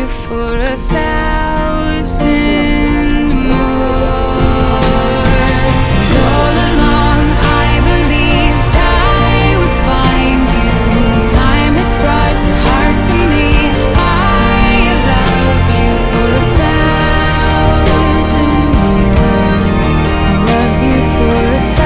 you for 1,000 more. And all along I believed I would find you. Time has brought your heart to me. I have loved you for 1,000 years. I love you for 1,000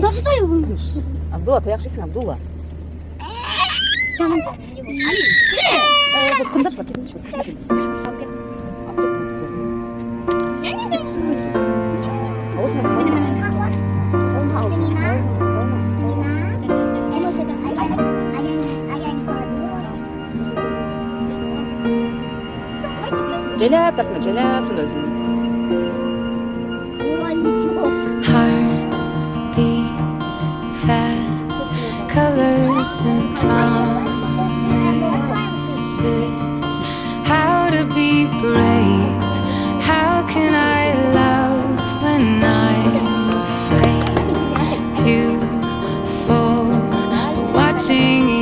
Да что я выйду? Абдулла, ты yaxshi ismi Abdullah. Canım. Kunda bak gitmiş bak. Celep tarafına celep şunu özüm. heart beats fast, colors and promises. How to be brave? How can I love when I'm afraid to fall? But watching